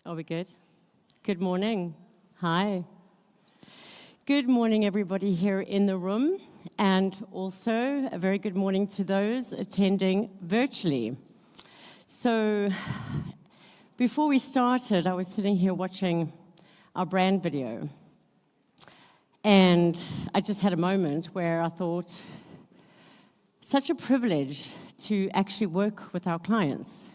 Are we good? Good morning. Hi. Good morning, everybody here in the room, and also a very good morning to those attending virtually. So, before we started, I was sitting here watching our brand video, and I just had a moment where I thought, such a privilege to actually work with our clients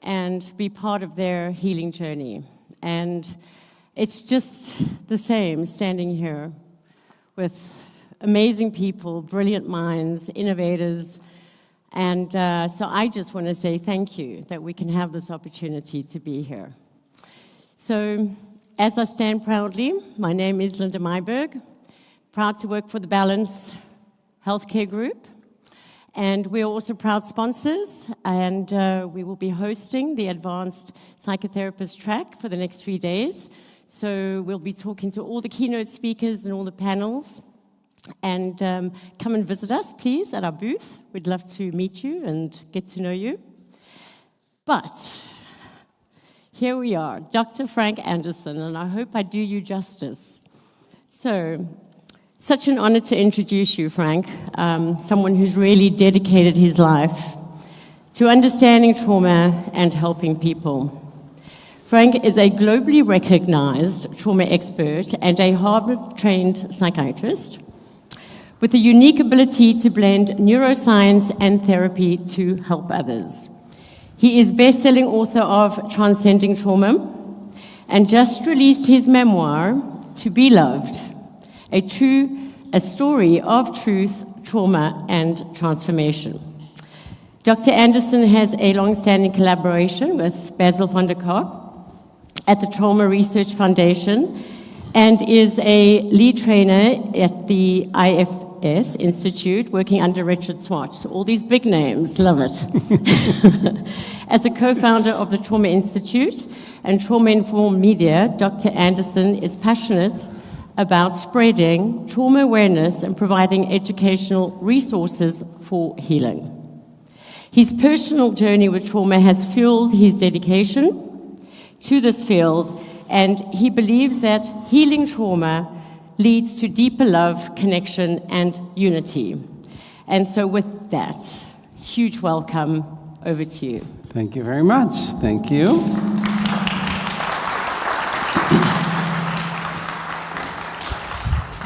and be part of their healing journey. And it's just the same standing here with amazing people, brilliant minds, innovators. And so I just want to say thank you that we can have this opportunity to be here. So as I stand proudly, my name is Linda Myberg, proud to work for the Balance Healthcare Group. And we're also proud sponsors, and we will be hosting the Advanced Psychotherapist track for the next 3 days. So we'll be talking to all the keynote speakers and all the panels. And come and visit us, please, at our booth. We'd love to meet you and get to know you. But here we are, Dr. Frank Anderson, and I hope I do you justice. So, such an honor to introduce you, Frank, someone who's really dedicated his life to understanding trauma and helping people. Frank is a globally recognized trauma expert and a Harvard-trained psychiatrist with a unique ability to blend neuroscience and therapy to help others. He is best-selling author of Transcending Trauma and just released his memoir, To Be Loved, a story of truth, trauma, and transformation. Dr. Anderson has a long-standing collaboration with Basil van der Kolk at the Trauma Research Foundation and is a lead trainer at the IFS Institute, working under Richard Swatch. So all these big names, love it. As a co-founder of the Trauma Institute and Trauma-Informed Media, Dr. Anderson is passionate about spreading trauma awareness and providing educational resources for healing. His personal journey with trauma has fueled his dedication to this field, and he believes that healing trauma leads to deeper love, connection, and unity. And so with that, huge welcome, over to you. Thank you very much. Thank you.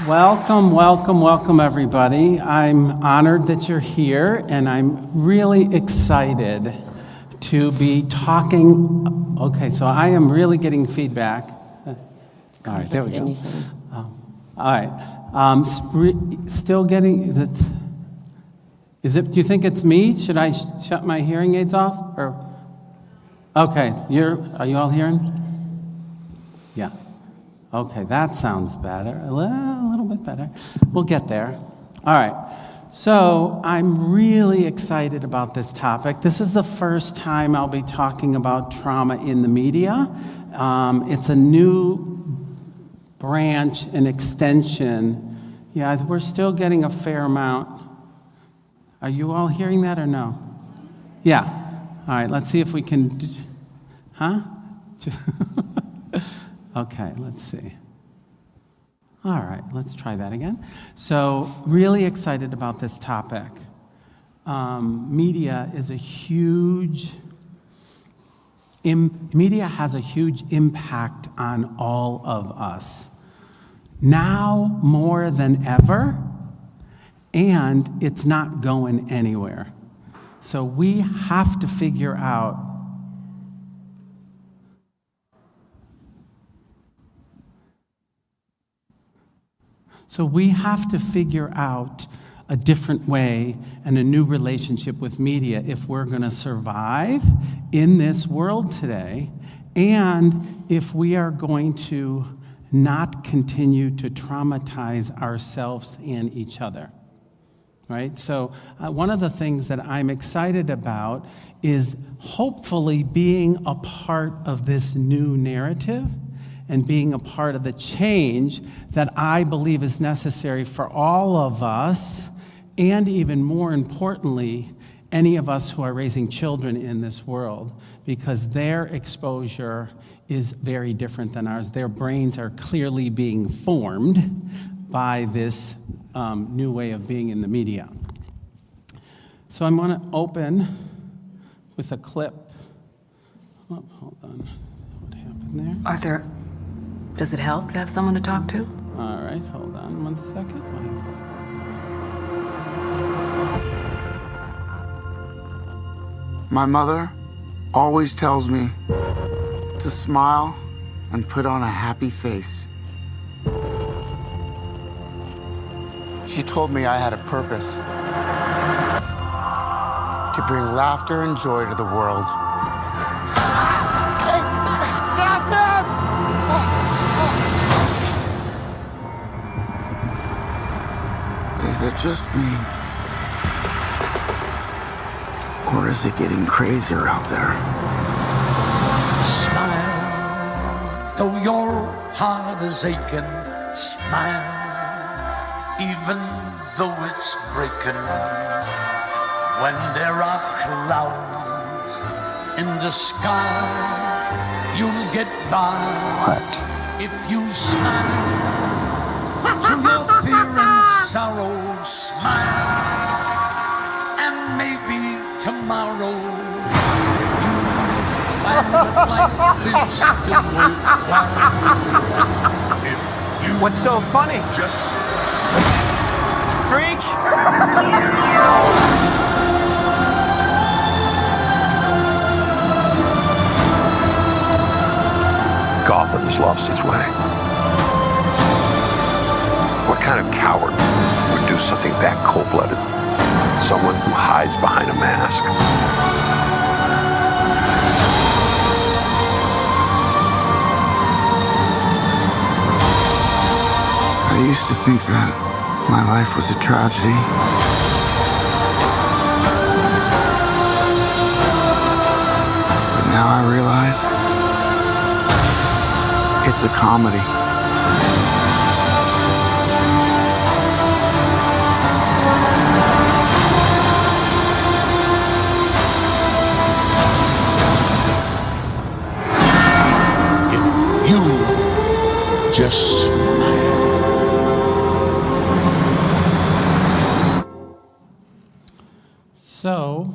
Welcome, welcome, welcome, everybody. I'm honored that you're here, and I'm really excited to be talking. Okay, so I am really getting feedback. All right, there we go. All right, still getting. Is it? Do you think it's me? Should I shut my hearing aids off? Or okay, are you all hearing? Yeah. Okay, that sounds better, a little bit better. We'll get there. All right, so I'm really excited about this topic. This is the first time I'll be talking about trauma in the media. It's a new branch, an extension. Yeah, we're still getting a fair amount. Are you all hearing that or no? Yeah. All right, let's see if we can, huh? Okay, let's see. All right, let's try that again. So, really excited about this topic. Media has a huge impact on all of us. Now more than ever, and it's not going anywhere. So we have to figure out a different way and a new relationship with media if we're going to survive in this world today, and if we are going to not continue to traumatize ourselves and each other. Right? So one of the things that I'm excited about is hopefully being a part of this new narrative and being a part of the change that I believe is necessary for all of us, and even more importantly, any of us who are raising children in this world, because their exposure is very different than ours. Their brains are clearly being formed by this new way of being in the media. So I'm going to open with a clip. Oh, hold on. What happened there? Arthur, does it help to have someone to talk to? All right, hold on 1 second. My mother always tells me to smile and put on a happy face. She told me I had a purpose to bring laughter and joy to the world. Hey, stop them! Is it just me? Or is it getting crazier out there? Smile, though your heart is aching. Smile, even though it's breaking. When there are clouds in the sky, you'll get by. What? If you smile through your fear and sorrow, smile, and maybe tomorrow you'll find that life is still worthwhile. If you What's so funny? just Freak! Gotham has lost its way. What kind of coward would do something that cold-blooded? Someone who hides behind a mask. I used to think that my life was a tragedy. But now I realize it's a comedy. if you just smile. So,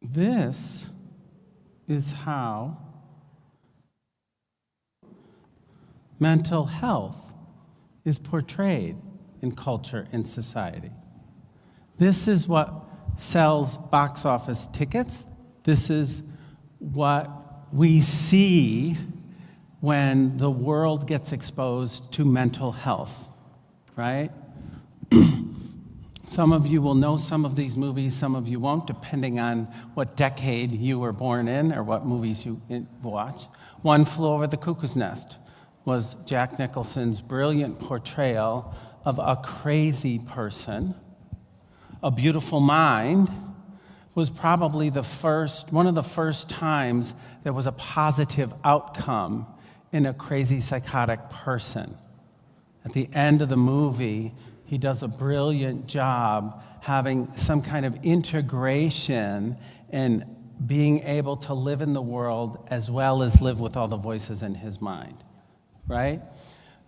this is how mental health is portrayed in culture and society. This is what sells box office tickets. This is what we see when the world gets exposed to mental health, right? Some of you will know some of these movies, some of you won't, depending on what decade you were born in or what movies you watch. One Flew Over the Cuckoo's Nest was Jack Nicholson's brilliant portrayal of a crazy person. A Beautiful Mind was probably one of the first times there was a positive outcome in a crazy psychotic person. At the end of the movie, he does a brilliant job having some kind of integration and being able to live in the world as well as live with all the voices in his mind, right?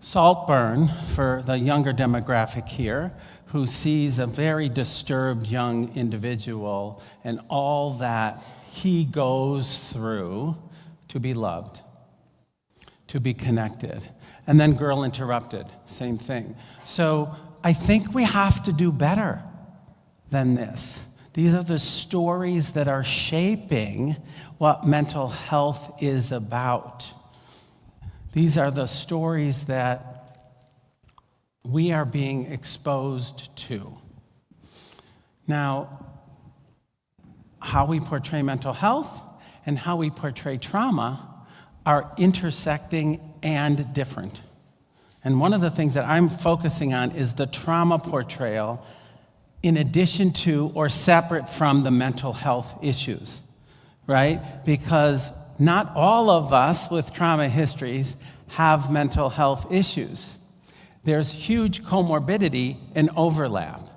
Saltburn, for the younger demographic here, who sees a very disturbed young individual and all that he goes through to be loved, to be connected. And then Girl Interrupted, same thing. So I think we have to do better than this. These are the stories that are shaping what mental health is about. These are the stories that we are being exposed to. Now, how we portray mental health and how we portray trauma are intersecting and different. And one of the things that I'm focusing on is the trauma portrayal in addition to or separate from the mental health issues, right? Because not all of us with trauma histories have mental health issues. There's huge comorbidity and overlap.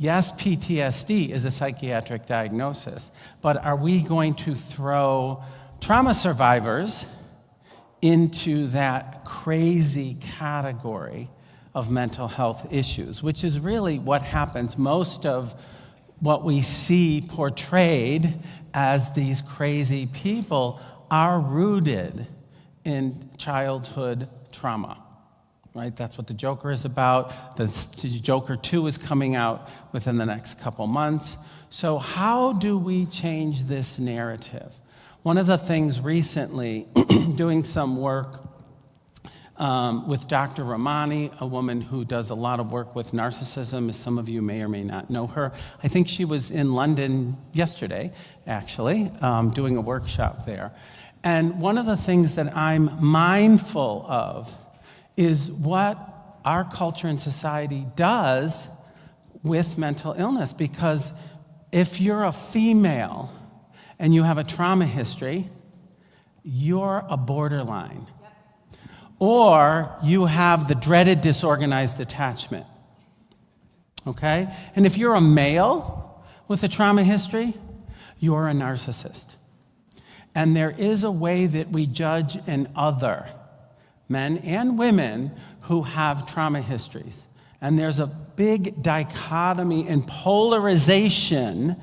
Yes, PTSD is a psychiatric diagnosis, but are we going to throw trauma survivors into that crazy category of mental health issues, which is really what happens? Most of what we see portrayed as these crazy people are rooted in childhood trauma, right? That's what The Joker is about. The Joker 2 is coming out within the next couple months. So how do we change this narrative? One of the things recently, doing some work with Dr. Ramani, a woman who does a lot of work with narcissism, as some of you may or may not know her. I think she was in London yesterday, actually, doing a workshop there. And one of the things that I'm mindful of is what our culture and society does with mental illness. Because if you're a female and you have a trauma history, you're a borderline. Or you have the dreaded disorganized attachment, okay? And if you're a male with a trauma history, you're a narcissist. And there is a way that we judge an other, men and women who have trauma histories. And there's a big dichotomy and polarization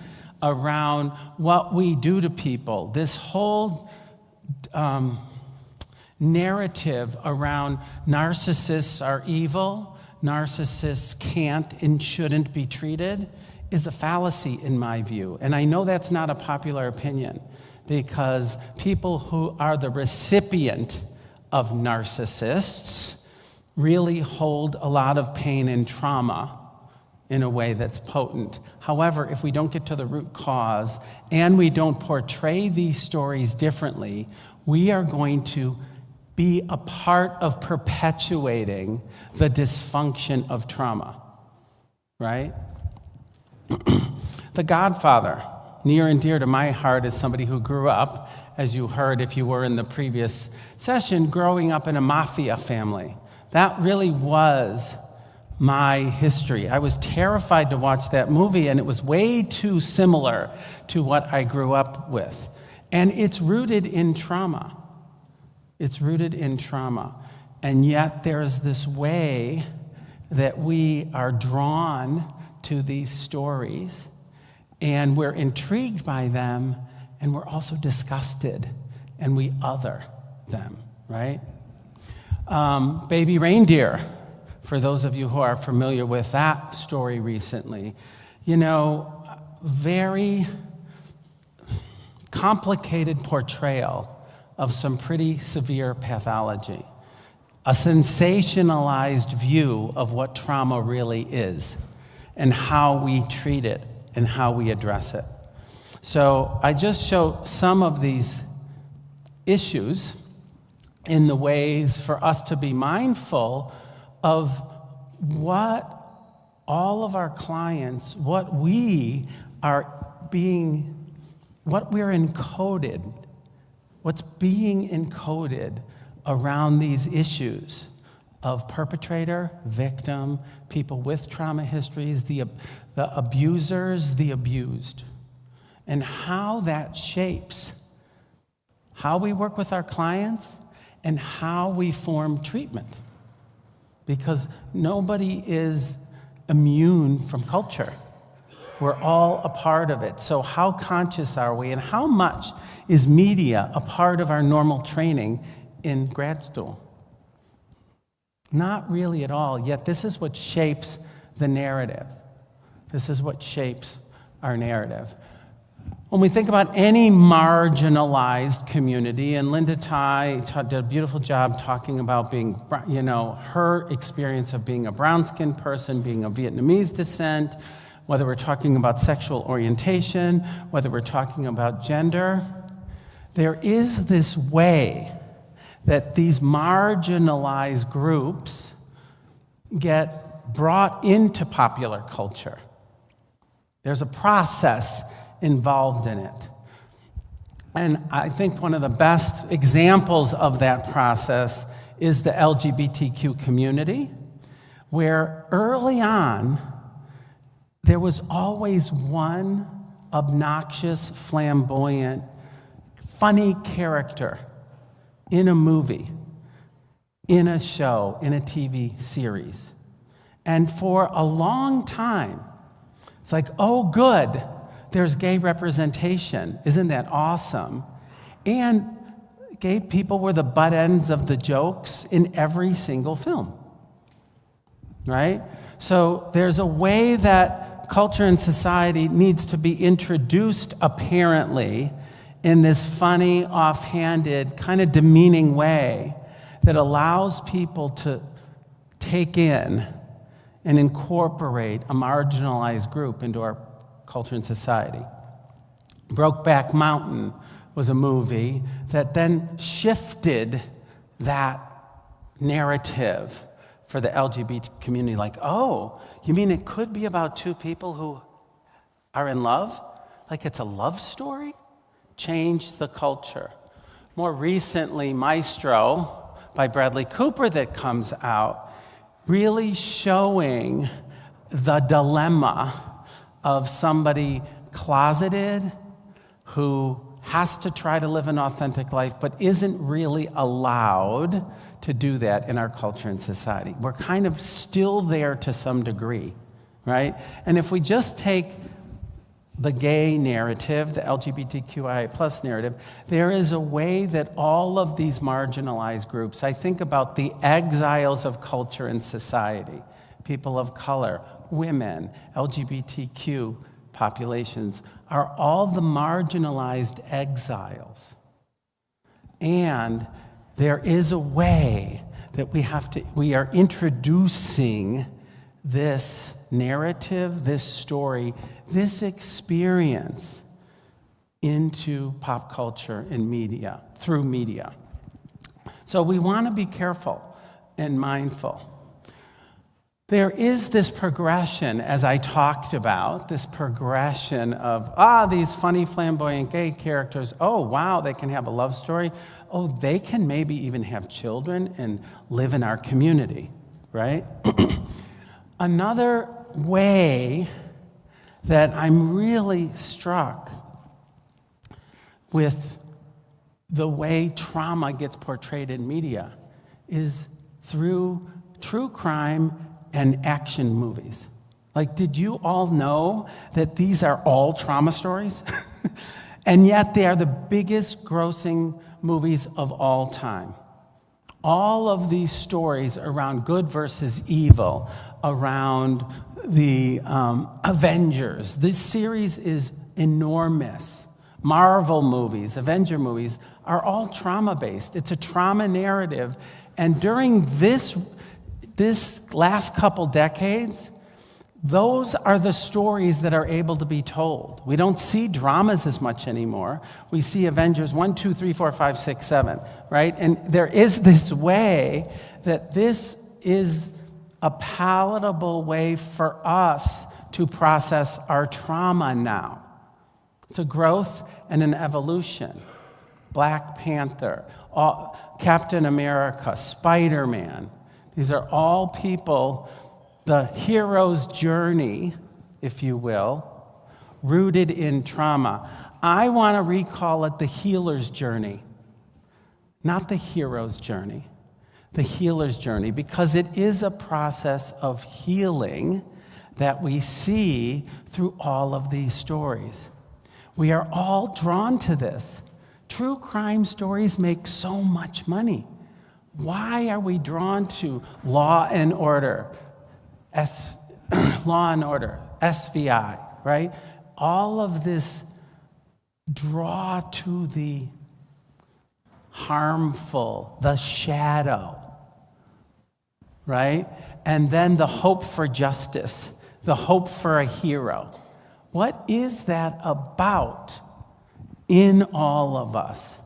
around what we do to people. This whole narrative around narcissists are evil, narcissists can't and shouldn't be treated, is a fallacy in my view. And I know that's not a popular opinion, because people who are the recipient of narcissists really hold a lot of pain and trauma in a way that's potent. However, if we don't get to the root cause and we don't portray these stories differently, we are going to be a part of perpetuating the dysfunction of trauma, right? The Godfather, near and dear to my heart, as somebody who grew up, as you heard if you were in the previous session, growing up in a mafia family. That really was my history. I was terrified to watch that movie, and it was way too similar to what I grew up with. And it's rooted in trauma. It's rooted in trauma. And yet there's this way that we are drawn to these stories, and we're intrigued by them, and we're also disgusted, and we other them, right? Baby Reindeer, for those of you who are familiar with that story recently, you know, very complicated portrayal of some pretty severe pathology, a sensationalized view of what trauma really is and how we treat it and how we address it. So I just show some of these issues in the ways for us to be mindful of what all of our clients, what we're encoded, what's being encoded around these issues of perpetrator, victim, people with trauma histories, the abusers, the abused, and how that shapes how we work with our clients and how we form treatment. Because nobody is immune from culture. We're all a part of it. So how conscious are we, and how much is media a part of our normal training in grad school? Not really at all, yet this is what shapes the narrative. This is what shapes our narrative. When we think about any marginalized community, and Linda Tai did a beautiful job talking about being, you know, her experience of being a brown-skinned person, being of Vietnamese descent, whether we're talking about sexual orientation, whether we're talking about gender, there is this way that these marginalized groups get brought into popular culture. There's a process involved in it. And I think one of the best examples of that process is the LGBTQ community, where early on, there was always one obnoxious, flamboyant, funny character in a movie, in a show, in a TV series. And for a long time, it's like, oh, good, there's gay representation. Isn't that awesome? And gay people were the butt ends of the jokes in every single film, right? So there's a way that culture and society needs to be introduced, apparently, in this funny, offhanded, kind of demeaning way that allows people to take in and incorporate a marginalized group into our culture and society. Brokeback Mountain was a movie that then shifted that narrative for the LGBT community. Like, oh, you mean it could be about two people who are in love? Like it's a love story? Changed the culture. More recently, Maestro by Bradley Cooper that comes out, really showing the dilemma of somebody closeted who has to try to live an authentic life but isn't really allowed to do that in our culture and society. We're kind of still there to some degree, right? And if we just take the gay narrative, the LGBTQIA plus narrative, there is a way that all of these marginalized groups, I think about the exiles of culture and society, people of color, women, LGBTQ populations, are all the marginalized exiles. And there is a way that we are introducing this narrative, this story, this experience into pop culture and media, through media. So we want to be careful and mindful. There is this progression, as I talked about, this progression of, these funny, flamboyant gay characters, oh, wow, they can have a love story. Oh, they can maybe even have children and live in our community, right? Another way that I'm really struck with the way trauma gets portrayed in media is through true crime and action movies. Like, did you all know that these are all trauma stories? And yet they are the biggest grossing movies of all time. All of these stories around good versus evil, around the Avengers. This series is enormous. Marvel movies, Avenger movies, are all trauma-based. It's a trauma narrative. And during this last couple decades, those are the stories that are able to be told. We don't see dramas as much anymore. We see Avengers 1, 2, 3, 4, 5, 6, 7, right? And there is this way that this is a palatable way for us to process our trauma now. It's a growth and an evolution. Black Panther, Captain America, Spider-Man. These are all people, the hero's journey, if you will, rooted in trauma. I want to recall it the healer's journey, not the hero's journey, the healer's journey, because it is a process of healing that we see through all of these stories. We are all drawn to this. True crime stories make so much money. Why are we drawn to Law and Order, Law and Order, SVI, right? All of this draw to the harmful, the shadow, right? And then the hope for justice, the hope for a hero. What is that about in all of us?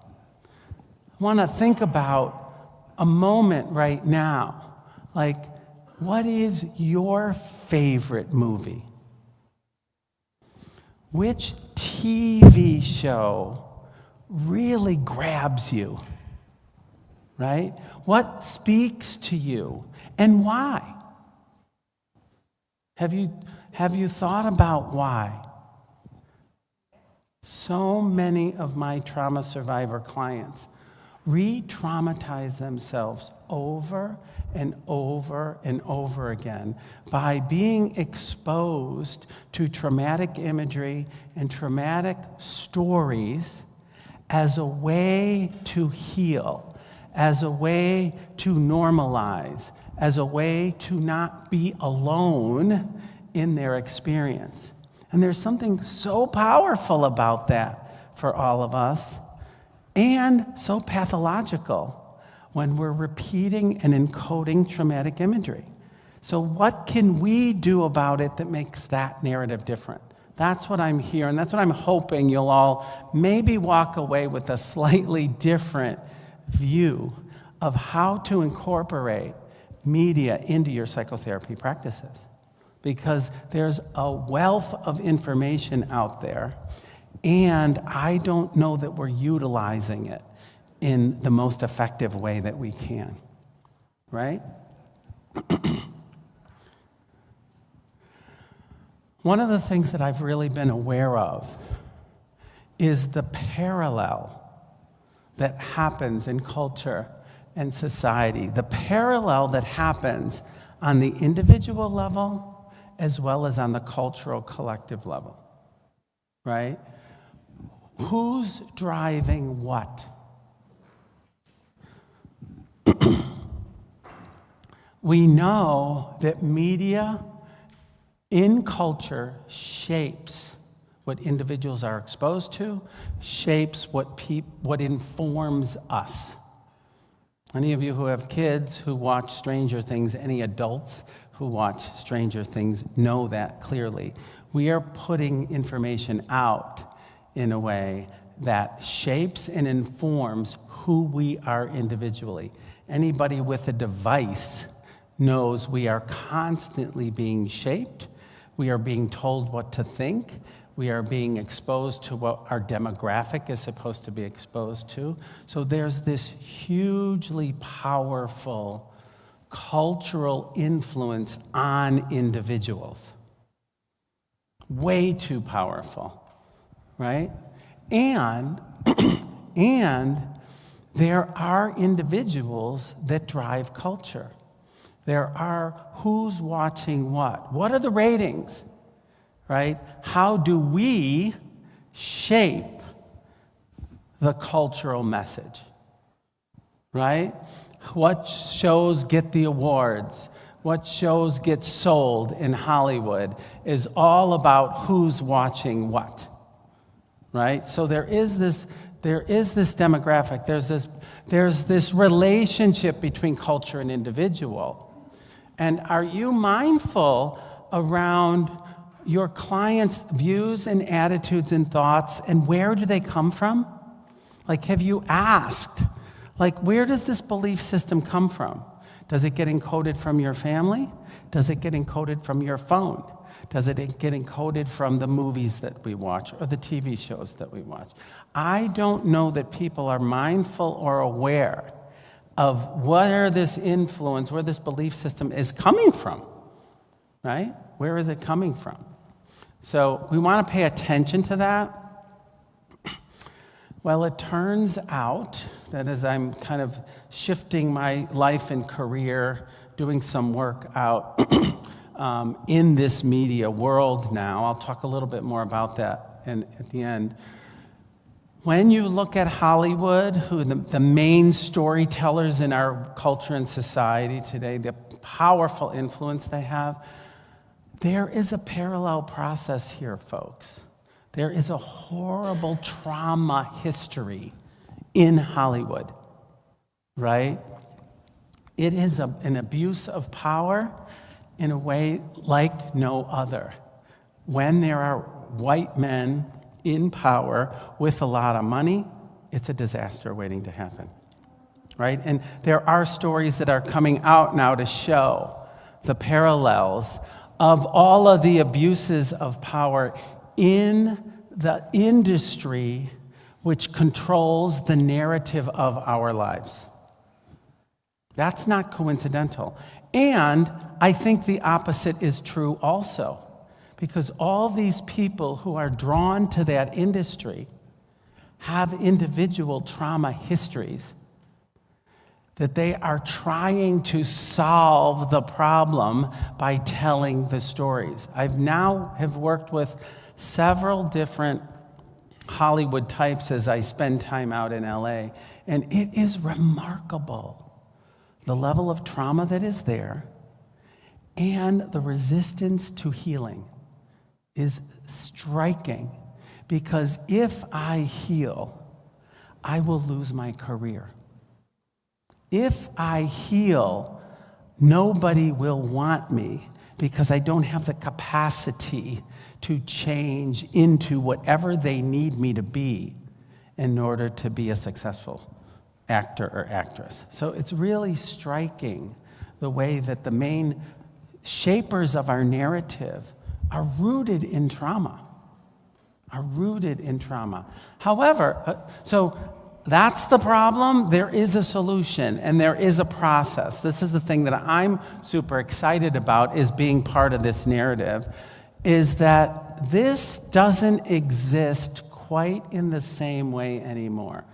I want to think about a moment right now, like, what is your favorite movie? Which TV show really grabs you, right? What speaks to you and why? Have you thought about why? So many of my trauma survivor clients re-traumatize themselves over and over and over again by being exposed to traumatic imagery and traumatic stories as a way to heal, as a way to normalize, as a way to not be alone in their experience. And there's something so powerful about that for all of us, and so pathological when we're repeating and encoding traumatic imagery. So what can we do about it that makes that narrative different? That's what I'm hearing. That's what I'm hoping you'll all maybe walk away with a slightly different view of how to incorporate media into your psychotherapy practices. Because there's a wealth of information out there, and I don't know that we're utilizing it in the most effective way that we can, right? One of the things that I've really been aware of is the parallel that happens in culture and society, the parallel that happens on the individual level as well as on the cultural collective level, right? Who's driving what? We know that media in culture shapes what individuals are exposed to, shapes what informs us. Any of you who have kids who watch Stranger Things, any adults who watch Stranger Things know that clearly. We are putting information out in a way that shapes and informs who we are individually. Anybody with a device knows we are constantly being shaped. We are being told what to think. We are being exposed to what our demographic is supposed to be exposed to. So there's this hugely powerful cultural influence on individuals. Way too powerful, right? And there are individuals that drive culture. There are who's watching what. What are the ratings, right? How do we shape the cultural message, right? What shows get the awards? What shows get sold in Hollywood is all about who's watching what, right? So there is this demographic. There's this relationship between culture and individual. And are you mindful around your clients' views and attitudes and thoughts, and where do they come from? Like, have you asked, like, where does this belief system come from? Does it get encoded from your family? Does it get encoded from your phone? Does it get encoded from the movies that we watch or the TV shows that we watch? I don't know that people are mindful or aware of where this influence, where this belief system is coming from, right? Where is it coming from? So we want to pay attention to that. Well, it turns out that as I'm kind of shifting my life and career, doing some work out in this media world now, I'll talk a little bit more about that at the end. When you look at Hollywood, who the main storytellers in our culture and society today, the powerful influence they have, there is a parallel process here, folks. There is a horrible trauma history in Hollywood, right? It is an abuse of power in a way like no other. When there are white men in power with a lot of money, it's a disaster waiting to happen, right? And there are stories that are coming out now to show the parallels of all of the abuses of power in the industry which controls the narrative of our lives. That's not coincidental. And I think the opposite is true also, because all these people who are drawn to that industry have individual trauma histories that they are trying to solve the problem by telling the stories. I've worked with several different Hollywood types as I spend time out in LA, and it is remarkable the level of trauma that is there and the resistance to healing is striking, because if I heal, I will lose my career. If I heal, nobody will want me because I don't have the capacity to change into whatever they need me to be in order to be a successful actor or actress. So it's really striking the way that the main shapers of our narrative are rooted in trauma. However, so that's the problem. There is a solution and there is a process. This is the thing that I'm super excited about, is being part of this narrative, is that this doesn't exist quite in the same way anymore.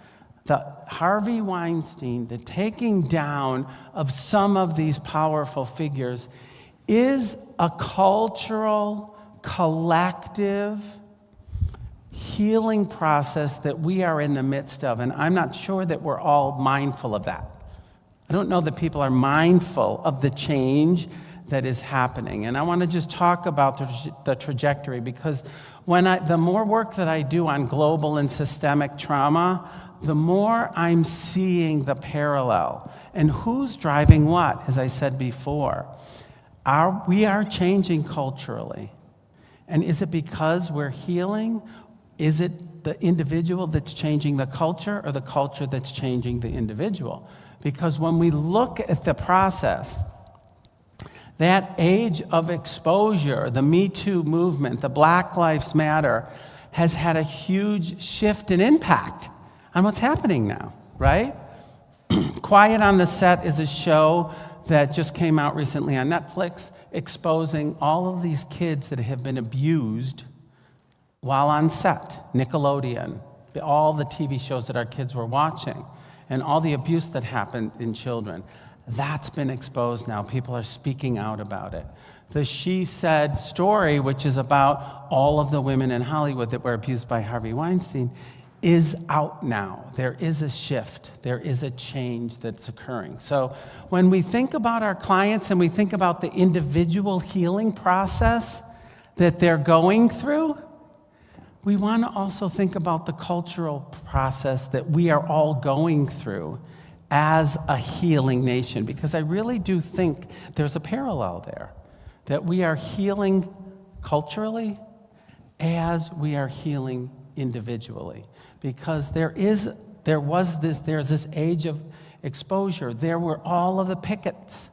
The Harvey Weinstein, the taking down of some of these powerful figures, is a cultural, collective healing process that we are in the midst of, and I'm not sure that we're all mindful of that. I don't know that people are mindful of the change that is happening, and I want to just talk about the trajectory, because the more work that I do on global and systemic trauma, the more I'm seeing the parallel. And who's driving what, as I said before? We are changing culturally. And is it because we're healing? Is it the individual that's changing the culture, or the culture that's changing the individual? Because when we look at the process, that age of exposure, the Me Too movement, the Black Lives Matter, has had a huge shift and impact on what's happening now, right? Quiet on the Set is a show that just came out recently on Netflix, exposing all of these kids that have been abused while on set. Nickelodeon, all the TV shows that our kids were watching, and all the abuse that happened in children. That's been exposed now. People are speaking out about it. The She Said story, which is about all of the women in Hollywood that were abused by Harvey Weinstein, is out now. There is a shift. There is a change that's occurring. So when we think about our clients and we think about the individual healing process that they're going through, we want to also think about the cultural process that we are all going through as a healing nation, because I really do think there's a parallel there, that we are healing culturally as we are healing individually. Because there's this age of exposure. There were all of the pickets,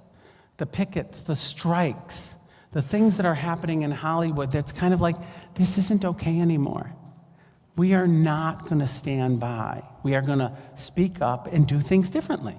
the strikes, the things that are happening in Hollywood that's kind of like, this isn't okay anymore. We are not going to stand by. We are going to speak up and do things differently,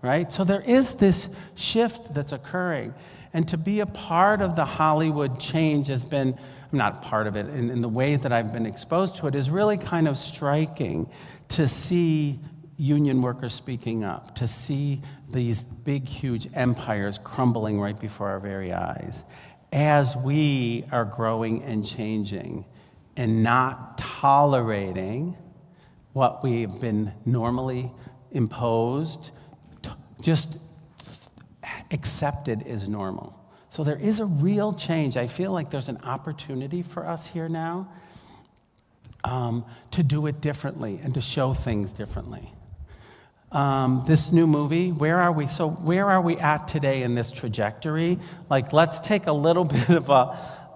right? So there is this shift that's occurring. And to be a part of the Hollywood change has been, I'm not part of it in the way that I've been exposed to it, is really kind of striking to see union workers speaking up, to see these big, huge empires crumbling right before our very eyes, as we are growing and changing and not tolerating what we've been normally imposed, just accepted as normal. So there is a real change. I feel like there's an opportunity for us here now to do it differently and to show things differently. This new movie, where are we? So where are we at today in this trajectory? Like, let's take a little bit of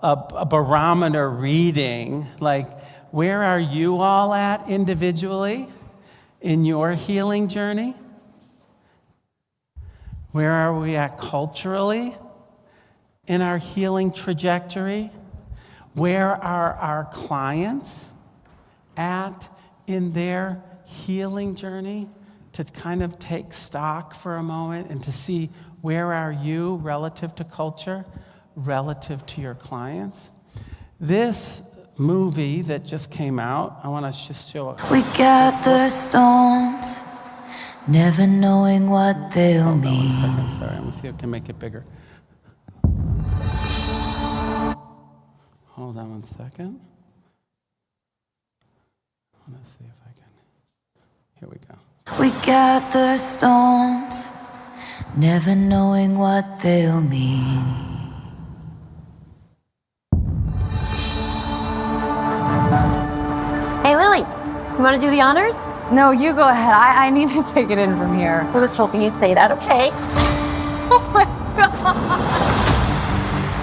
a barometer reading. Like, where are you all at individually in your healing journey? Where are we at culturally in our healing trajectory? Where are our clients at in their healing journey? To kind of take stock for a moment and to see Where are you relative to culture, relative to your clients? This movie that just came out, I want to just show it. We gather storms, never knowing what they'll mean. I'm sorry, I'm going to see if I can make it bigger. Hold on one second. Let's see if I can. Here we go. We gather storms, never knowing what they'll mean. Hey, Lily, you want to do the honors? No, you go ahead. I need to take it in from here. I was hoping you'd say that, okay? Oh my God.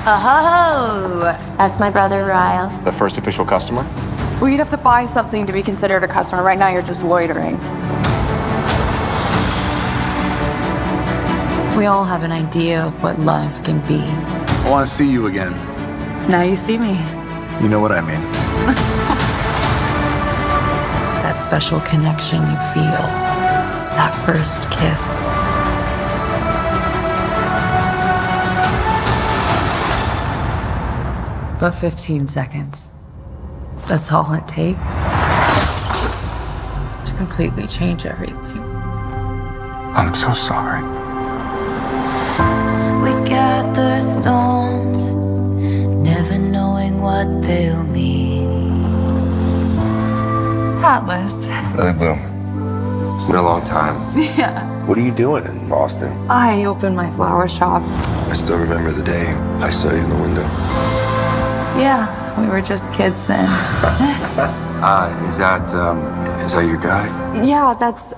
Oh, that's my brother, Ryle. The first official customer? Well, you'd have to buy something to be considered a customer. Right now, you're just loitering. We all have an idea of what love can be. I want to see you again. Now you see me. You know what I mean. That special connection you feel. That first kiss. But 15 seconds. That's all it takes to completely change everything. I'm so sorry. We gather storms, never knowing what they'll mean. Atlas. Lily Bloom. It's been a long time. Yeah. What are you doing in Boston? I opened my flower shop. I still remember the day I saw you in the window. Yeah, we were just kids then. Is that your guy? Yeah, that's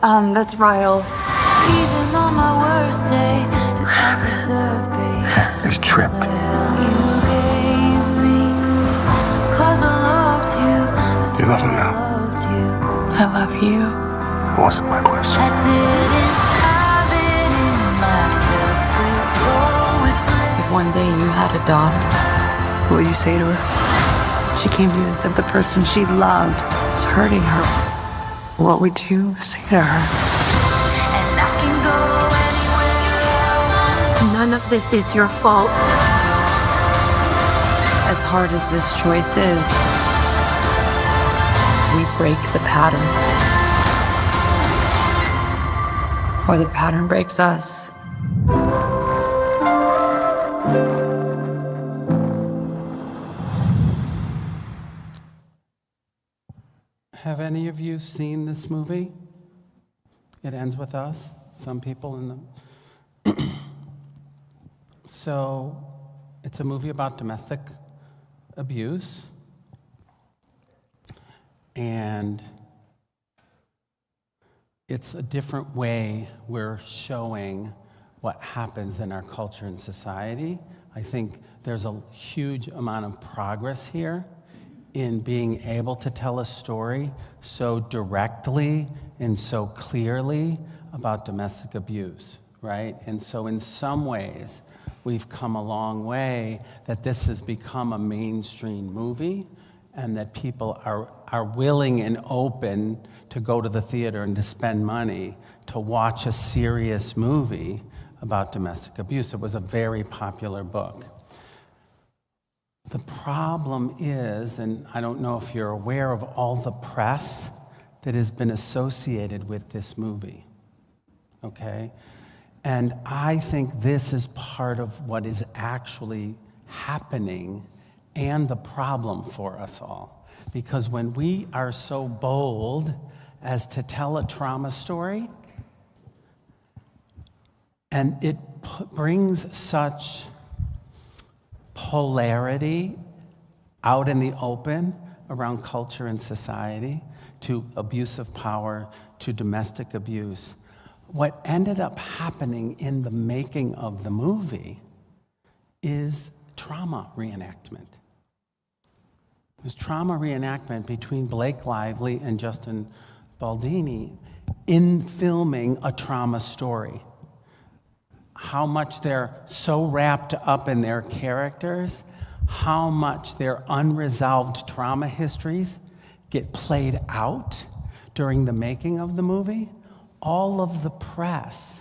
Ryle. Even on my worst day, did I deserve babe? It's tripped. You gave me, 'cause I loved you. You love him now? Loved you. I love you. It wasn't my question. I didn't have it in myself to go with If one day you had a daughter, What would you say to her? She came to you and said the person she loved was hurting her. What would you say to her? and I can go anywhere I want. None of this is your fault. as hard as this choice is, we break the pattern. Or the pattern breaks us. Have any of you seen this movie? It ends with us, some people in the... So, it's a movie about domestic abuse. And it's a different way we're showing what happens in our culture and society. I think there's a huge amount of progress here in being able to tell a story so directly and so clearly about domestic abuse, right? And so in some ways, we've come a long way that this has become a mainstream movie and that people are willing and open to go to the theater and to spend money to watch a serious movie about domestic abuse. It was a very popular book. The problem is, and I don't know if you're aware of all the press that has been associated with this movie, okay? And I think this is part of what is actually happening and the problem for us all. Because when we are so bold as to tell a trauma story, and it brings such polarity out in the open around culture and society, to abuse of power, to domestic abuse. What ended up happening in the making of the movie is trauma reenactment. It was trauma reenactment between Blake Lively and Justin Baldini in filming a trauma story. How much they're so wrapped up in their characters, how much their unresolved trauma histories get played out during the making of the movie. All of the press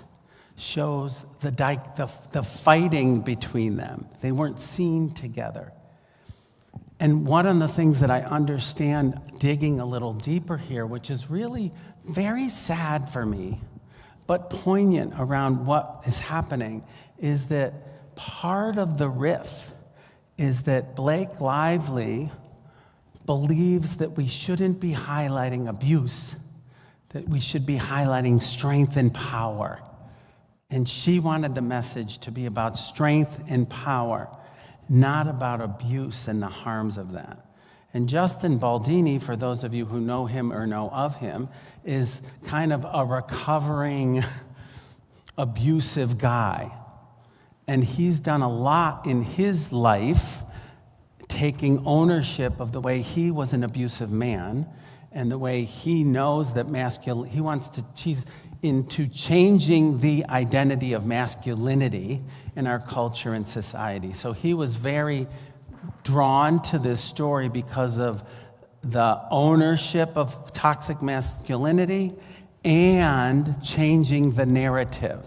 shows the fighting between them. They weren't seen together. And one of the things that I understand digging a little deeper here, which is really very sad for me, but poignant around what is happening, is that part of the riff is that Blake Lively believes that we shouldn't be highlighting abuse, that we should be highlighting strength and power. And she wanted the message to be about strength and power, not about abuse and the harms of that. And Justin Baldini, for those of you who know him or know of him, is kind of a recovering abusive guy. And he's done a lot in his life taking ownership of the way he was an abusive man and the way he knows that he's into changing the identity of masculinity in our culture and society. So he was very drawn to this story because of the ownership of toxic masculinity and changing the narrative,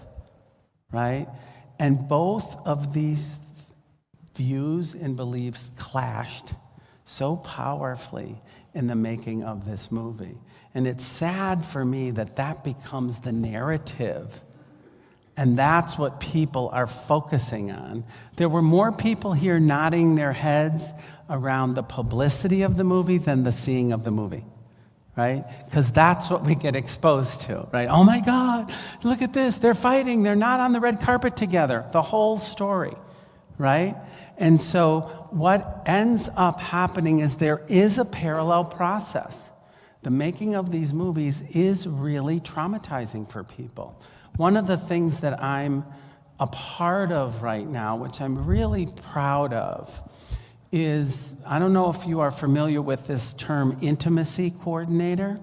right? And both of these views and beliefs clashed so powerfully in the making of this movie. And it's sad for me that that becomes the narrative. And that's what people are focusing on. There were more people here nodding their heads around the publicity of the movie than the seeing of the movie, right? Because that's what we get exposed to, right? Oh my God, look at this. They're fighting. They're not on the red carpet together. The whole story, right? And so what ends up happening is there is a parallel process. The making of these movies is really traumatizing for people. One of the things that I'm a part of right now, which I'm really proud of, is, I don't know if you are familiar with this term, intimacy coordinator,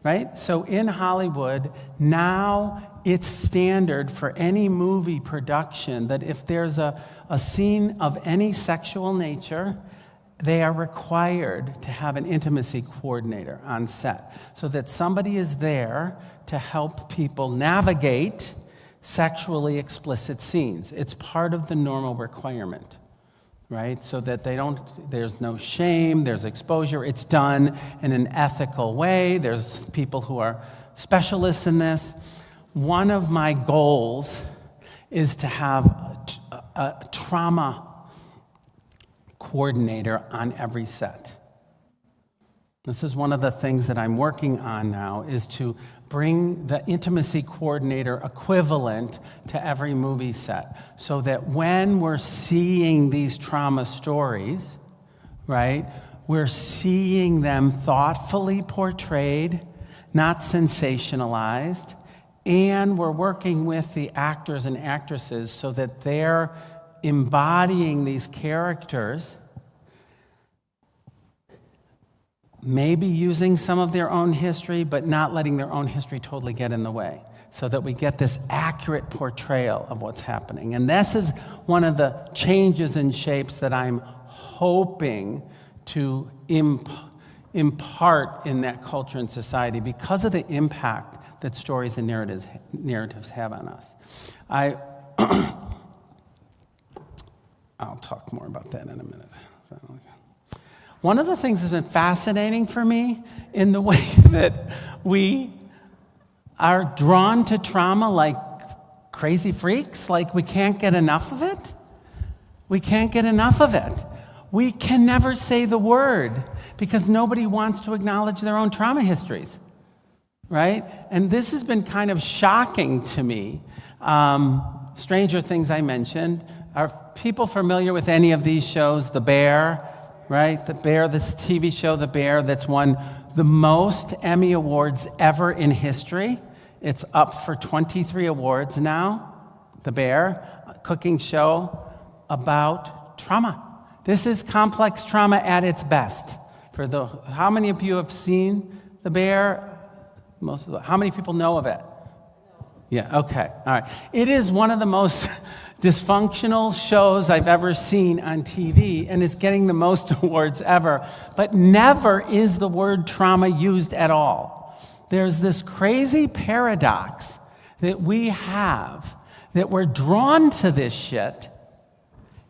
right? So in Hollywood, now it's standard for any movie production that if there's a scene of any sexual nature, they are required to have an intimacy coordinator on set so that somebody is there to help people navigate sexually explicit scenes. It's part of the normal requirement, right? So that there's no shame, there's exposure, it's done in an ethical way. There's people who are specialists in this. One of my goals is to have a trauma coordinator on every set. This is one of the things that I'm working on now, is to bring the intimacy coordinator equivalent to every movie set so that when we're seeing these trauma stories, right, we're seeing them thoughtfully portrayed, not sensationalized, and we're working with the actors and actresses so that they're embodying these characters, maybe using some of their own history, but not letting their own history totally get in the way, so that we get this accurate portrayal of what's happening. And this is one of the changes and shapes that I'm hoping to impart in that culture and society because of the impact that stories and narratives have on us. I'll talk more about that in a minute. One of the things that's been fascinating for me in the way that we are drawn to trauma like crazy freaks, like we can't get enough of it. We can't get enough of it. We can never say the word because nobody wants to acknowledge their own trauma histories, right? And this has been kind of shocking to me. Stranger Things I mentioned. Are people familiar with any of these shows? The Bear, right? The Bear, this TV show, The Bear, that's won the most Emmy Awards ever in history. It's up for 23 awards now. The Bear, a cooking show about trauma. This is complex trauma at its best. How many of you have seen The Bear? How many people know of it? Yeah, okay, all right. It is one of the most dysfunctional shows I've ever seen on TV, and it's getting the most awards ever. But never is the word trauma used at all. There's this crazy paradox that we have, that we're drawn to this shit,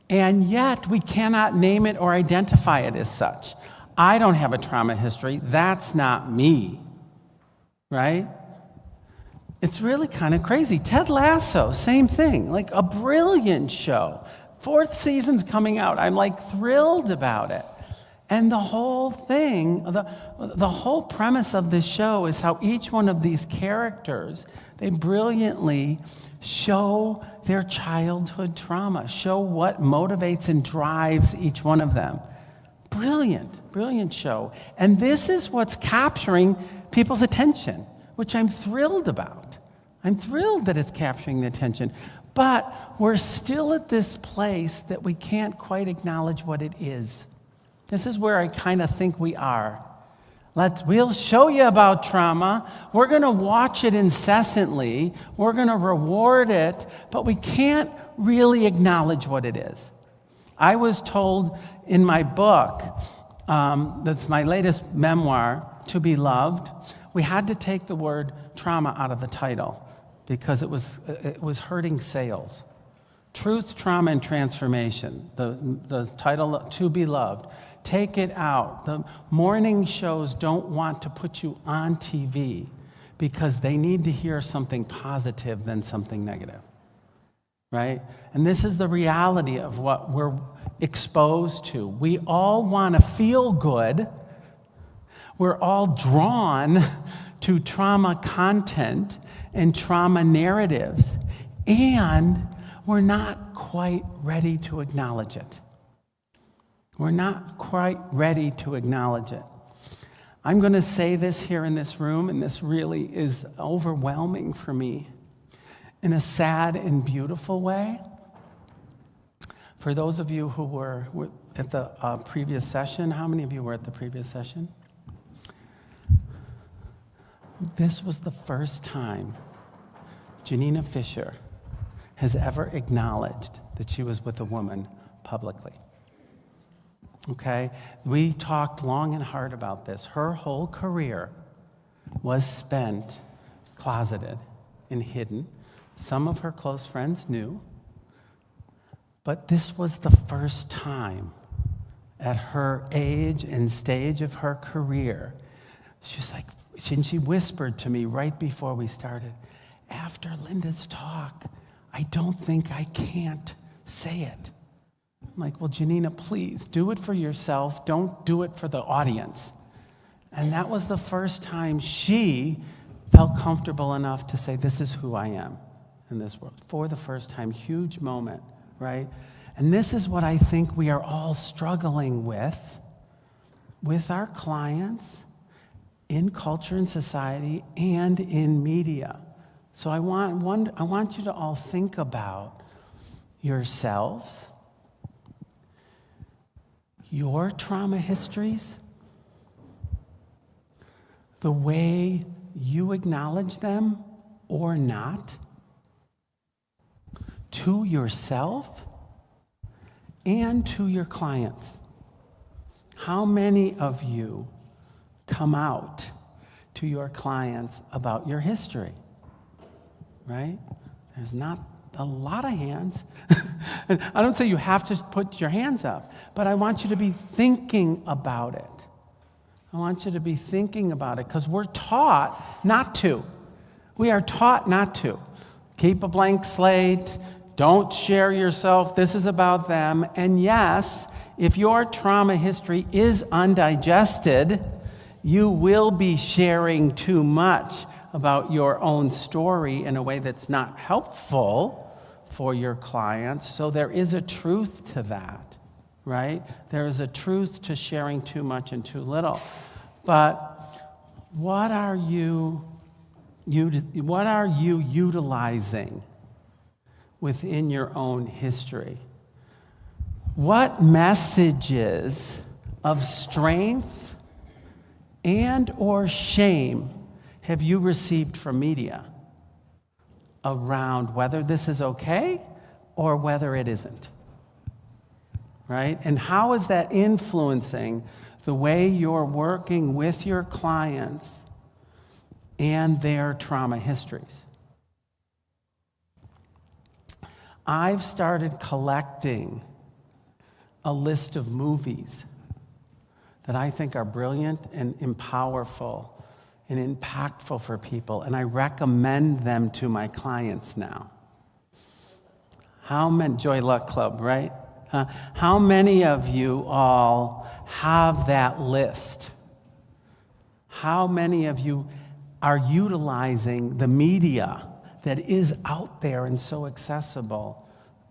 and yet we cannot name it or identify it as such. I don't have a trauma history. That's not me, right? It's really kind of crazy. Ted Lasso, same thing, like a brilliant show. 4th season's coming out. I'm like thrilled about it. And the whole thing, the whole premise of this show is how each one of these characters, they brilliantly show their childhood trauma, show what motivates and drives each one of them. Brilliant, brilliant show. And this is what's capturing people's attention, which I'm thrilled about. I'm thrilled that it's capturing the attention. But we're still at this place that we can't quite acknowledge what it is. This is where I kind of think we are. We'll show you about trauma. We're going to watch it incessantly. We're going to reward it, but we can't really acknowledge what it is. I was told in my book, that's my latest memoir, To Be Loved, we had to take the word trauma out of the title because it was hurting sales. Truth, Trauma, and Transformation, the title, To Be Loved. Take it out. The morning shows don't want to put you on TV because they need to hear something positive than something negative, right? And this is the reality of what we're exposed to. We all want to feel good. We're all drawn to trauma content and trauma narratives, and we're not quite ready to acknowledge it. We're not quite ready to acknowledge it. I'm going to say this here in this room, and this really is overwhelming for me in a sad and beautiful way. For those of you who were at the previous session, how many of you were at the previous session? This was the first time Janina Fisher has ever acknowledged that she was with a woman publicly. Okay? We talked long and hard about this. Her whole career was spent closeted and hidden. Some of her close friends knew, but this was the first time at her age and stage of her career. She's like, and she whispered to me right before we started, after Linda's talk, I don't think I can't say it. I'm like, well, Janina, please do it for yourself. Don't do it for the audience. And that was the first time she felt comfortable enough to say, this is who I am in this world. For the first time, huge moment, right? And this is what I think we are all struggling with our clients, in culture and society, and in media. So I want you to all think about yourselves, your trauma histories, the way you acknowledge them or not, to yourself and to your clients. How many of you come out to your clients about your history? Right? There's not a lot of hands. And I don't say you have to put your hands up, but I want you to be thinking about it. I want you to be thinking about it because we're taught not to. We are taught not to. Keep a blank slate. Don't share yourself. This is about them. And yes, if your trauma history is undigested, you will be sharing too much about your own story in a way that's not helpful for your clients. So there is a truth to that, right? There is a truth to sharing too much and too little. But what are you utilizing within your own history? What messages of strength and or shame have you received from media around whether this is okay or whether it isn't? Right? And how is that influencing the way you're working with your clients and their trauma histories? I've started collecting a list of movies that I think are brilliant and powerful and impactful for people, and I recommend them to my clients now. How many, Joy Luck Club, right? How many of you all have that list? How many of you are utilizing the media that is out there and so accessible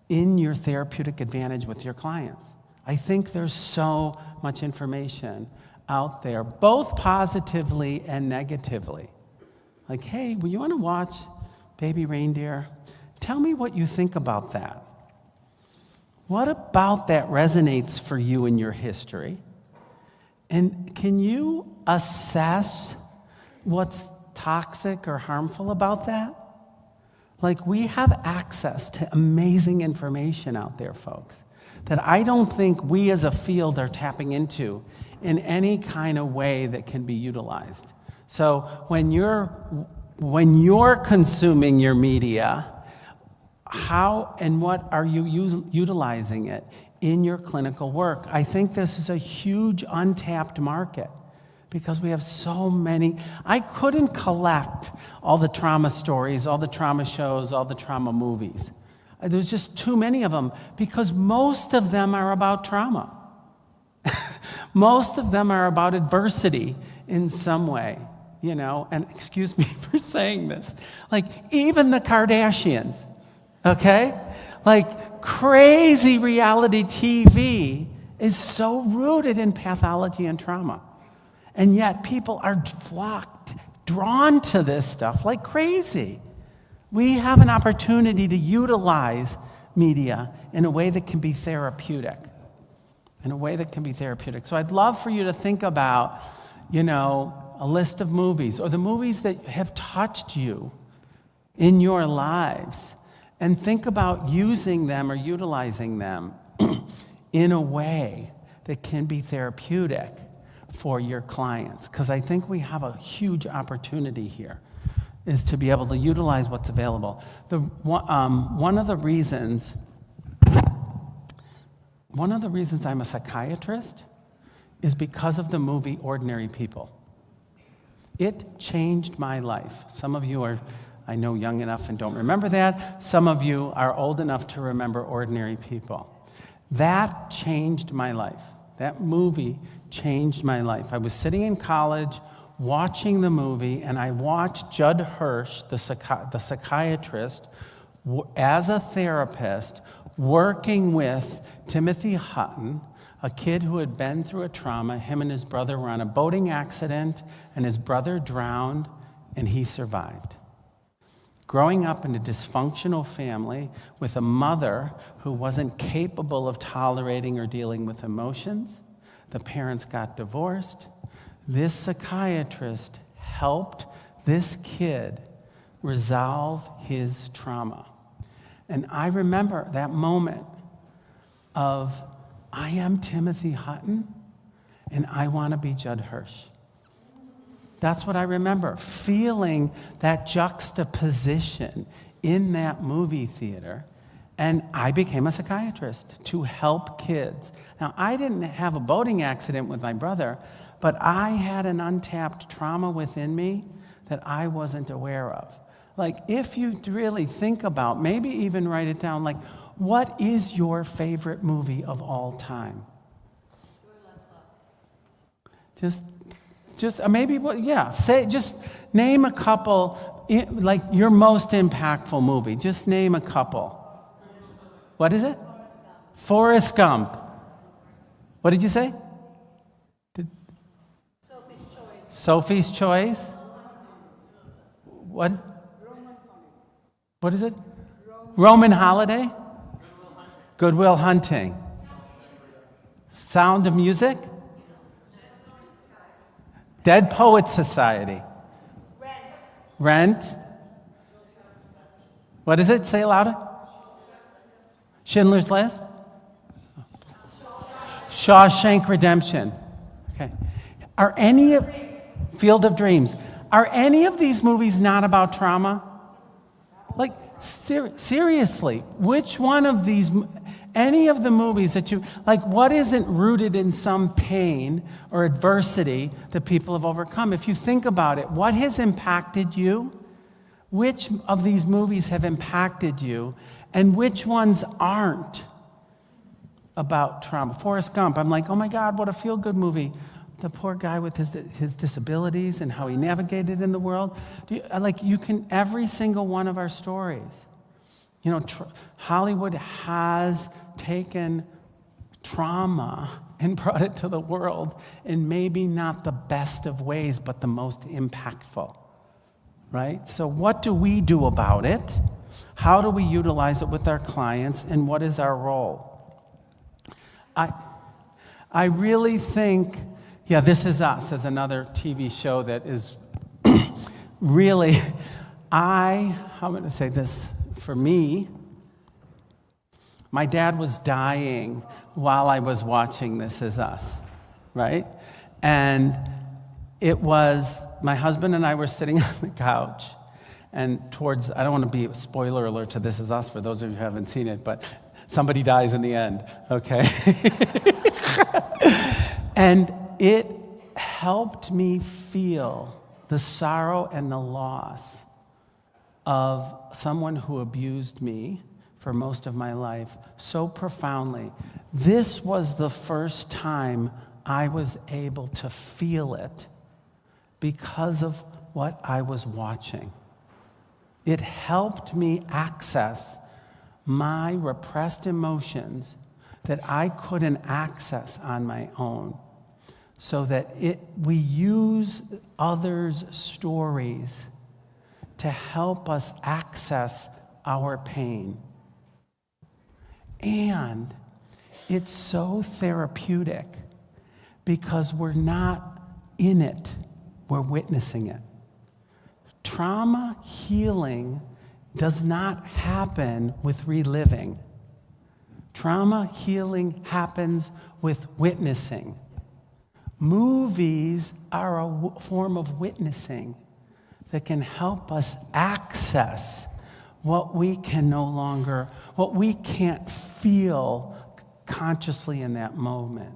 in your therapeutic advantage with your clients? I think there's so much information out there, both positively and negatively. Like, hey, well, you want to watch Baby Reindeer? Tell me what you think about that. What about that resonates for you in your history? And can you assess what's toxic or harmful about that? Like, we have access to amazing information out there, folks, that I don't think we as a field are tapping into in any kind of way that can be utilized. So when you're consuming your media, how and what are you utilizing it in your clinical work? I think this is a huge untapped market because we have so many. I couldn't collect all the trauma stories, all the trauma shows, all the trauma movies. There's just too many of them because most of them are about trauma. Most of them are about adversity in some way, you know, and excuse me for saying this, like even the Kardashians, okay? Like crazy reality TV is so rooted in pathology and trauma. And yet people are drawn to this stuff like crazy. We have an opportunity to utilize media in a way that can be therapeutic. So I'd love for you to think about, you know, a list of movies or the movies that have touched you in your lives and think about using them or utilizing them in a way that can be therapeutic for your clients. Because I think we have a huge opportunity here is to be able to utilize what's available. One of the reasons I'm a psychiatrist is because of the movie Ordinary People. It changed my life. Some of you are, I know, young enough and don't remember that. Some of you are old enough to remember Ordinary People. That changed my life. That movie changed my life. I was sitting in college watching the movie, and I watched Judd Hirsch, the psychiatrist, as a therapist, working with Timothy Hutton, a kid who had been through a trauma. Him and his brother were on a boating accident, and his brother drowned, and he survived. Growing up in a dysfunctional family with a mother who wasn't capable of tolerating or dealing with emotions, the parents got divorced. This psychiatrist helped this kid resolve his trauma. And I remember that moment of, I am Timothy Hutton, and I want to be Judd Hirsch. That's what I remember, feeling that juxtaposition in that movie theater, and I became a psychiatrist to help kids. Now, I didn't have a boating accident with my brother, but I had an untapped trauma within me that I wasn't aware of. Like, if you really think about, maybe even write it down, like, what is your favorite movie of all time? Just maybe, just name a couple, like your most impactful movie. Just name a couple. What is it? Forrest Gump. What did you say? Sophie's Choice. What? What is it? Roman Holiday? Good Will Hunting. Sound of Music? Dead Poets Society. Rent. What is it? Say it louder. Schindler's List? Shawshank Redemption. Okay. Are any of Field of Dreams? Are any of these movies not about trauma? Like, Seriously, which one of these, any of the movies that you, like, what isn't rooted in some pain or adversity that people have overcome? If you think about it, what has impacted you? Which of these movies have impacted you, and which ones aren't about trauma? Forrest Gump, I'm like, oh my God, what a feel-good movie. The poor guy with his disabilities and how he navigated in the world. Every single one of our stories. You know, Hollywood has taken trauma and brought it to the world in maybe not the best of ways, but the most impactful, right? So what do we do about it? How do we utilize it with our clients, and what is our role? I really think, yeah, This Is Us is another TV show that is really, I'm going to say this, for me, my dad was dying while I was watching This Is Us, right? And it was, my husband and I were sitting on the couch, and I don't want to be a spoiler alert to This Is Us for those of you who haven't seen it, but somebody dies in the end, okay? And it helped me feel the sorrow and the loss of someone who abused me for most of my life so profoundly. This was the first time I was able to feel it because of what I was watching. It helped me access my repressed emotions that I couldn't access on my own, so that we use others' stories to help us access our pain. And it's so therapeutic because we're not in it, we're witnessing it. Trauma healing does not happen with reliving. Trauma healing happens with witnessing. Movies are a form of witnessing that can help us access what we can't feel consciously in that moment.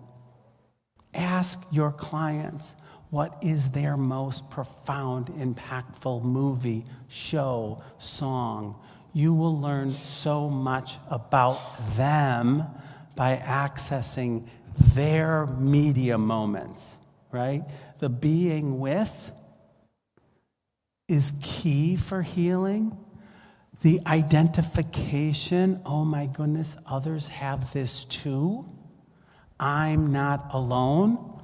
Ask your clients, what is their most profound, impactful movie, show, song? You will learn so much about them by accessing their media moments, right? The being with is key for healing. The identification, oh my goodness, others have this too. I'm not alone.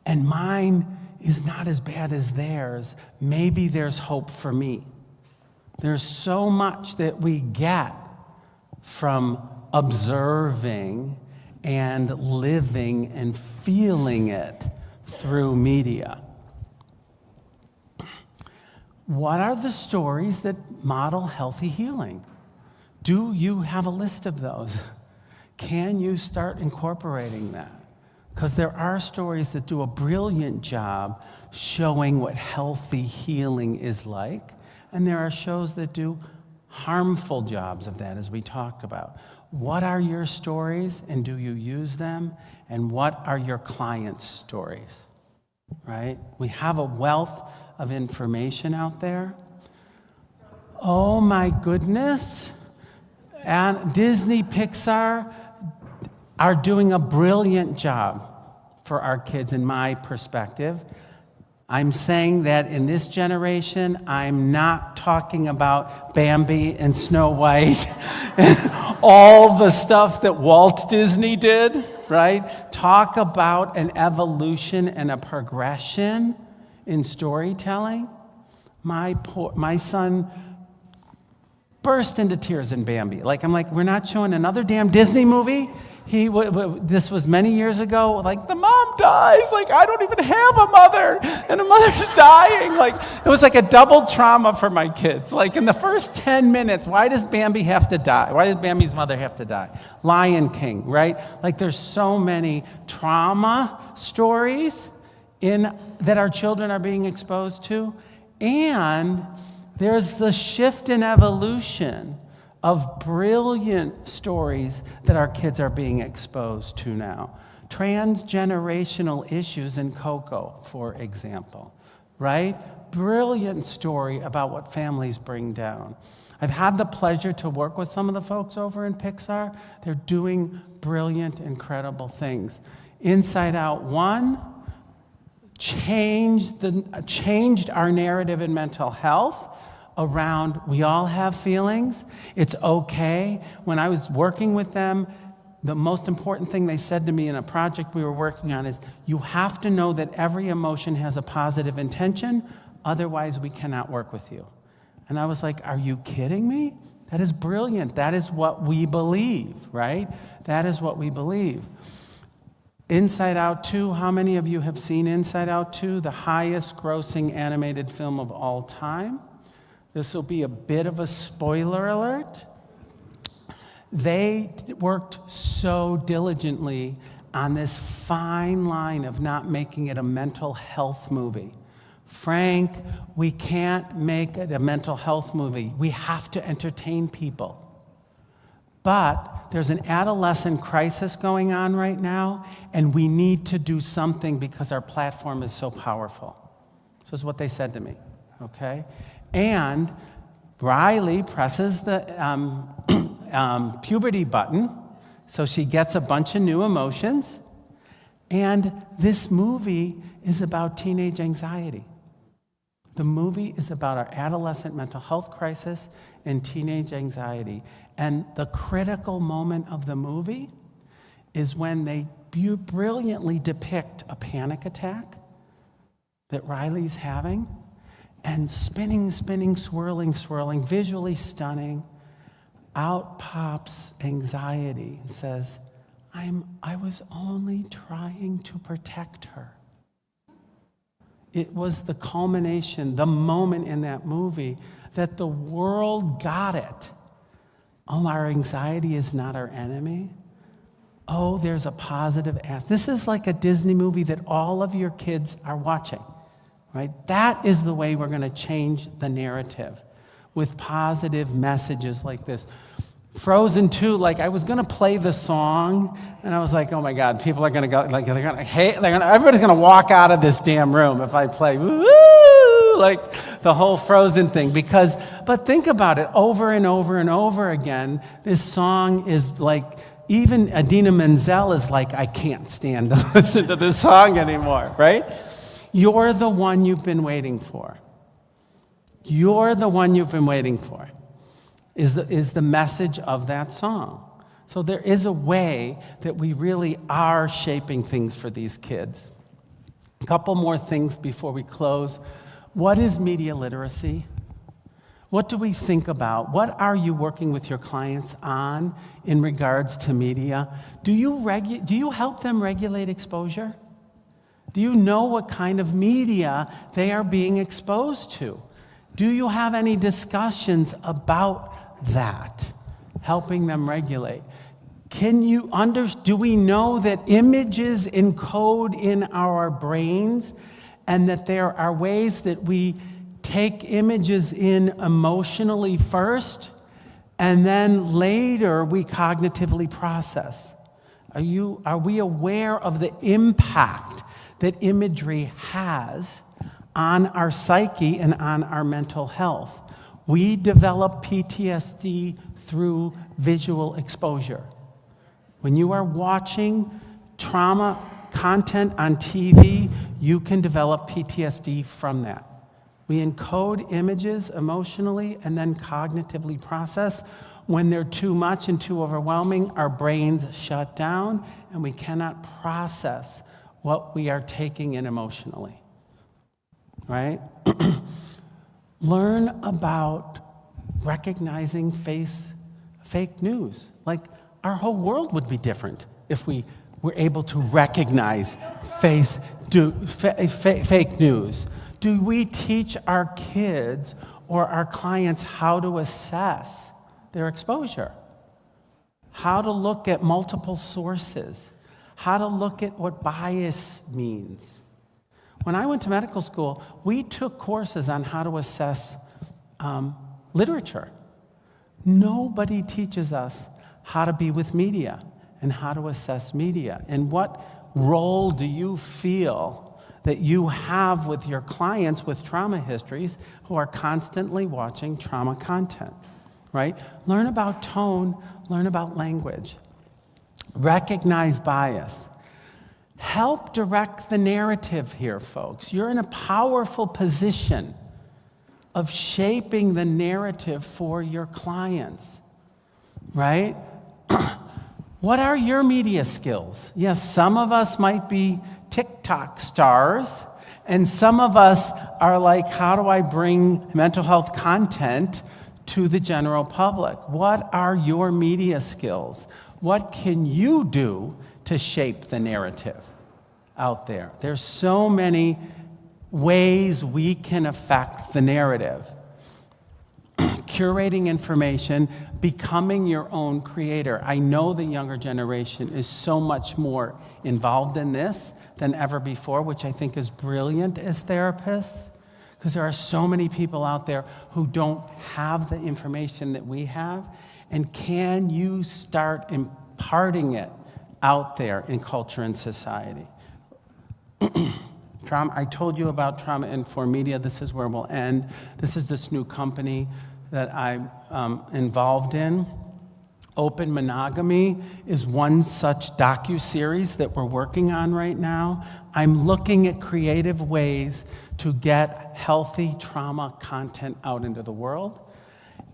And mine is not as bad as theirs. Maybe there's hope for me. There's so much that we get from observing and living and feeling it through media. What are the stories that model healthy healing? Do you have a list of those? Can you start incorporating that? Because there are stories that do a brilliant job showing what healthy healing is like, and there are shows that do harmful jobs of that, as we talked about. What are your stories, and do you use them? And what are your clients' stories, right? We have a wealth of information out there. Oh my goodness. And Disney, Pixar are doing a brilliant job for our kids, in my perspective. I'm saying that in this generation, I'm not talking about Bambi and Snow White and all the stuff that Walt Disney did, right? Talk about an evolution and a progression in storytelling. My son burst into tears in Bambi. I'm like, we're not showing another damn Disney movie? This was many years ago. The mom dies. I don't even have a mother, and the mother's dying. It was like a double trauma for my kids. In the first 10 minutes, why does Bambi have to die? Why does Bambi's mother have to die? Lion King, right? There's so many trauma stories that our children are being exposed to, and There's the shift in evolution of brilliant stories that our kids are being exposed to now. Transgenerational issues in Coco, for example, right? Brilliant story about what families bring down. I've had the pleasure to work with some of the folks over in Pixar. They're doing brilliant, incredible things. Inside Out 1 changed our narrative in mental health around we all have feelings. It's okay. When I was working with them, the most important thing they said to me in a project we were working on is you have to know that every emotion has a positive intention, otherwise we cannot work with you. And I was like, are you kidding me? That is brilliant. That is what we believe, right? That is what we believe. Inside Out 2, how many of you have seen Inside Out 2, the highest grossing animated film of all time? This will be a bit of a spoiler alert. They worked so diligently on this fine line of not making it a mental health movie. Frank, we can't make it a mental health movie. We have to entertain people. But there's an adolescent crisis going on right now, and we need to do something because our platform is so powerful. So that's what they said to me, okay? And Riley presses the puberty button, so she gets a bunch of new emotions, and this movie is about teenage anxiety. The movie is about our adolescent mental health crisis and teenage anxiety. And the critical moment of the movie is when they brilliantly depict a panic attack that Riley's having, and spinning, swirling, visually stunning. Out pops anxiety and says, I was only trying to protect her. It was the culmination, the moment in that movie that the world got it. Oh, our anxiety is not our enemy. Oh, there's a positive aspect. This is like a Disney movie that all of your kids are watching, right? That is the way we're going to change the narrative, with positive messages like this. Frozen 2, like I was going to play the song, and I was like, oh my God, people are going to go, like everybody's going to walk out of this damn room if I play, woo, like the whole Frozen thing. But think about it, over and over and over again, this song is like, even Idina Menzel is like, I can't stand to listen to this song anymore, right? You're the one you've been waiting for. You're the one you've been waiting for. Is the message of that song. So there is a way that we really are shaping things for these kids. A couple more things before we close. What is media literacy? What do we think about? What are you working with your clients on in regards to media? Do you help them regulate exposure? Do you know what kind of media they are being exposed to? Do you have any discussions about that, helping them regulate? Do we know that images encode in our brains, and that there are ways that we take images in emotionally first, and then later we cognitively process? Are we aware of the impact that imagery has on our psyche and on our mental health? We develop PTSD through visual exposure. When you are watching trauma content on TV, you can develop PTSD from that. We encode images emotionally and then cognitively process. When they're too much and too overwhelming, our brains shut down and we cannot process what we are taking in emotionally, right? Learn about recognizing fake news. Like, our whole world would be different if we were able to recognize fake news. Do we teach our kids or our clients how to assess their exposure? How to look at multiple sources? How to look at what bias means? When I went to medical school, we took courses on how to assess literature. Nobody teaches us how to be with media and how to assess media. And what role do you feel that you have with your clients with trauma histories who are constantly watching trauma content, right? Learn about tone, learn about language. Recognize bias. Help direct the narrative here, folks. You're in a powerful position of shaping the narrative for your clients, right? What are your media skills? Yes, some of us might be TikTok stars, and some of us are like, how do I bring mental health content to the general public? What are your media skills? What can you do to shape the narrative out there? There's so many ways we can affect the narrative. Curating information, becoming your own creator. I know the younger generation is so much more involved in this than ever before, which I think is brilliant as therapists, because there are so many people out there who don't have the information that we have. And can you start imparting it out there in culture and society? I told you about trauma-informed media. This is where we'll end. This is this new company that I'm involved in. Open Monogamy is one such docu-series that we're working on right now. I'm looking at creative ways to get healthy trauma content out into the world.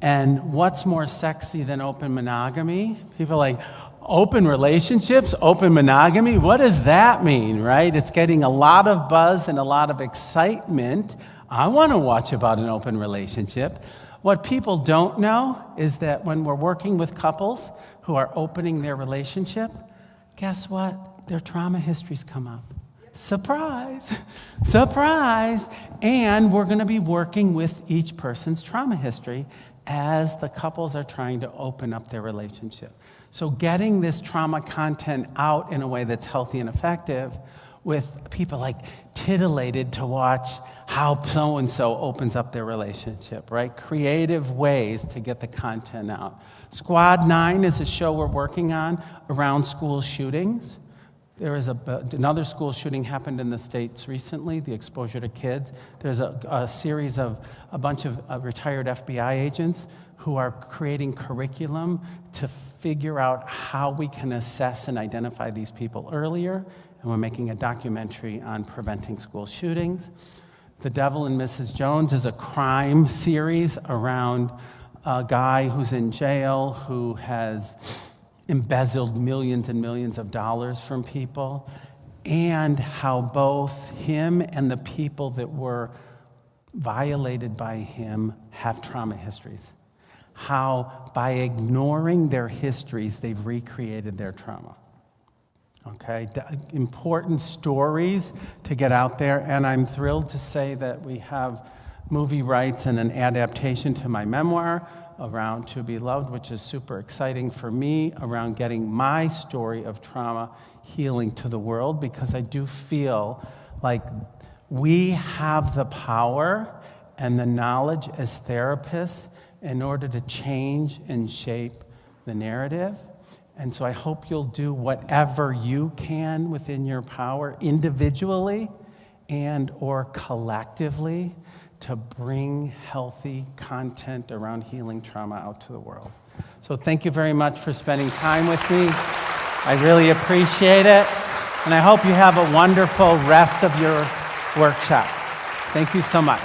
And what's more sexy than open monogamy? People are like, open relationships, open monogamy, what does that mean, right? It's getting a lot of buzz and a lot of excitement. I want to watch about an open relationship. What people don't know is that when we're working with couples who are opening their relationship, guess what? Their trauma histories come up. Surprise, surprise. And we're going to be working with each person's trauma history as the couples are trying to open up their relationship. So getting this trauma content out in a way that's healthy and effective, with people like titillated to watch how so-and-so opens up their relationship, right? Creative ways to get the content out. Squad 9 is a show we're working on around school shootings. There is another school shooting happened in the States recently, the exposure to kids. There's a series of a bunch of retired FBI agents who are creating curriculum to figure out how we can assess and identify these people earlier. And we're making a documentary on preventing school shootings. The Devil and Mrs. Jones is a crime series around a guy who's in jail who has embezzled millions and millions of dollars from people, and how both him and the people that were violated by him have trauma histories. How by ignoring their histories, they've recreated their trauma. Okay, important stories to get out there, and I'm thrilled to say that we have movie rights and an adaptation to my memoir around To Be Loved, which is super exciting for me, around getting my story of trauma healing to the world, because I do feel like we have the power and the knowledge as therapists in order to change and shape the narrative. And so I hope you'll do whatever you can within your power, individually and or collectively, to bring healthy content around healing trauma out to the world. So thank you very much for spending time with me. I really appreciate it. And I hope you have a wonderful rest of your workshop. Thank you so much.